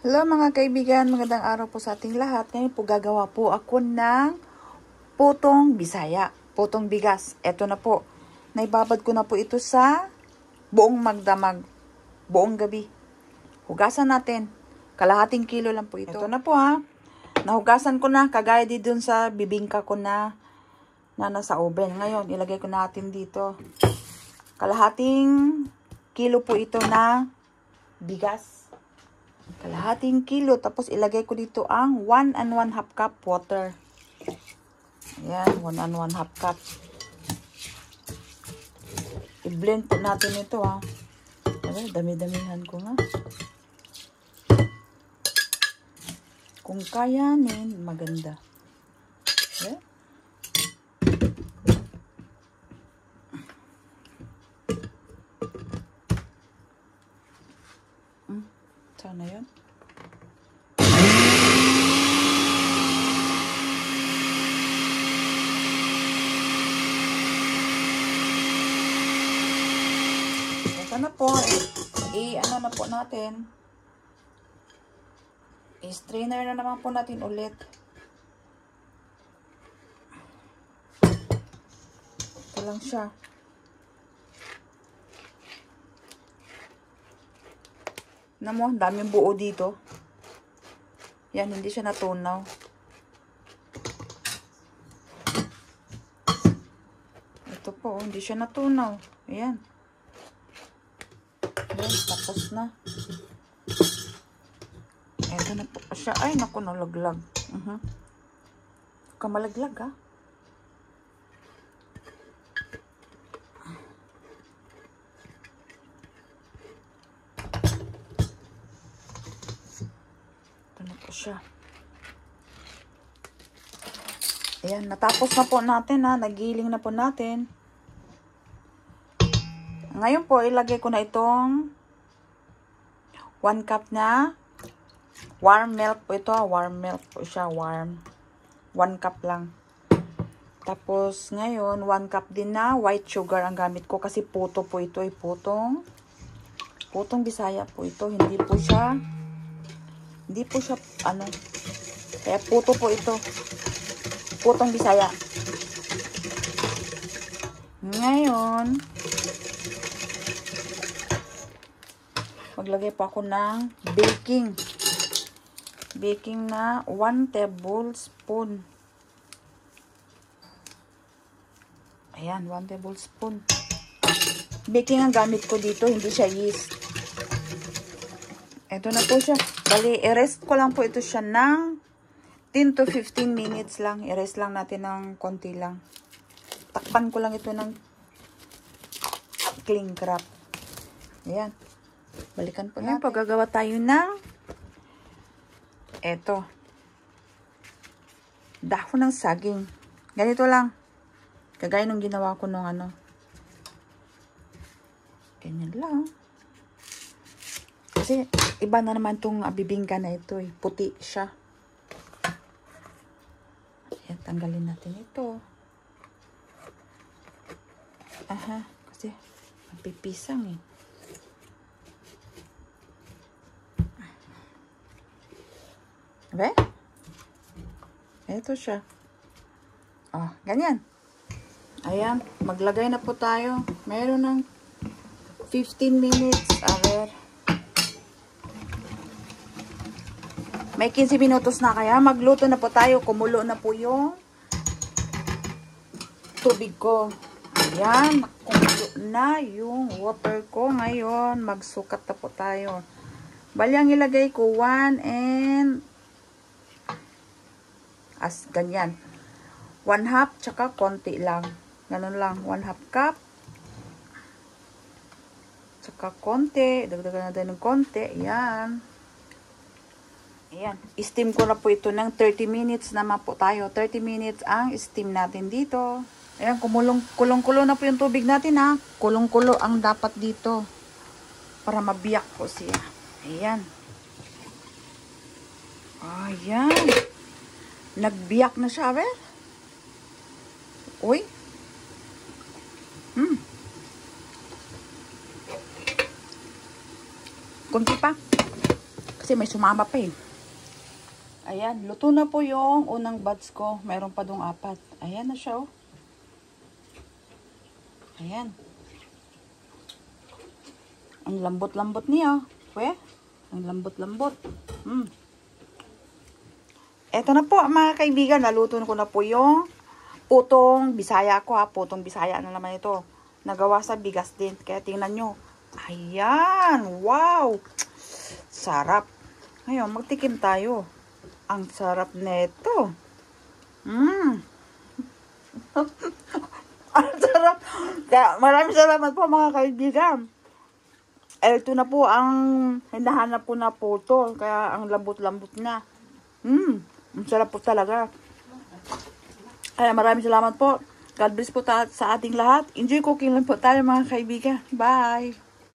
Hello mga kaibigan, magandang araw po sa ating lahat. Ngayon po gagawa po ako ng putong Bisaya, putong bigas. Ito na po, naibabad ko na po ito sa buong magdamag, buong gabi. Hugasan natin, kalahating kilo lang po ito. Ito na po ha, nahugasan ko na, kagaya di dun sa bibingka ko na nasa oven. Ngayon, ilagay ko natin dito. Kalahating kilo po ito na bigas. Kalahating kilo. Tapos ilagay ko dito ang 1 and 1/2 cup water. Ayan, 1 and 1/2 cup. I-blend po natin ito ha. Ay, dami-damihan ko nga. Kung kayanin, maganda. Okay? Sana yun. Ito na po. Ano na po natin. I-strainer na naman po natin ulit. Ito lang siya. Namo, daming buo dito. Yan, hindi siya natunaw. Ito po, hindi siya natunaw. Ayan. Ayan, tapos na. Ito na po siya. Ay, naku, nalaglag. Kamalaglag, ha? Siya. Ayan, natapos na po natin ha. Nagiling na po natin. Ngayon po, ilagay ko na itong 1 cup na warm milk po ito. Warm milk po siya. Warm. 1 cup lang. Tapos, ngayon, 1 cup din na white sugar ang gamit ko. Kasi puto po ito. Ay putong Bisaya po ito. Hindi po siya ano, kaya puto po ito. Putong Bisaya. Ngayon, maglagay po ako ng baking na 1 tablespoon. Ayan, 1 tablespoon. Baking ang gamit ko dito, hindi siya yeast. Ito na po siya. Bali, i-rest ko lang po ito siya ng 10 to 15 minutes lang. I-rest lang natin ng konti lang. Takpan ko lang ito ng cling wrap. Ayan. Balikan po natin. Paggagawa tayo ng eto. Dahon ng saging. Ganito lang. Kagaya nung ginawa ko nung ano. Ganyan lang. Kasi, iba na naman itong bibingka na ito eh. Puti siya. Ayan, tanggalin natin ito. Aha, kasi mapipisang eh. Okay? Ito siya. Oh, ganyan. Ayan, maglagay na po tayo. Meron ng 15 minutes. Awer. May 15 minutos na kaya. Magluto na po tayo. Kumulo na po yung tubig ko. Ayan. Kumulo na yung water ko. Ngayon, magsukat na po tayo. Bali, ang ilagay ko 1 and ganyan. 1/2 tsaka konti lang. Ganun lang. 1/2 cup. Tsaka konti. Dagdagan natin ng konti. Ayan. Ayan, steam ko na po ito ng 30 minutes naman po tayo. 30 minutes ang steam natin dito. Ayan, kulong-kulo na po yung tubig natin ha. Kulong-kulo ang dapat dito. Para mabiyak po siya. Ayan. Ayan. Nagbiyak na siya, well. Uy. Kunti pa. Kasi may sumama pa eh. Ayan, luto na po yung unang batch ko. Meron pa dong 4. Ayan na siya oh. Ayan. Ang lambot-lambot niya. We, ang lambot-lambot. Eto na po mga kaibigan, naluto ko na po yung putong Bisaya ko ha. Putong Bisaya na naman ito. Nagawa sa bigas din. Kaya tingnan nyo. Ayan, wow. Sarap. Ngayon, magtikim tayo. Ang sarap nito. Ang sarap. Kaya maraming salamat po mga kaibigan. Ito na po ang hinahanap ko na puto. Kaya ang lambot-lambot na. Ang sarap po talaga. Kaya maraming salamat po. God bless po sa ating lahat. Enjoy cooking lang po tayo mga kaibigan. Bye!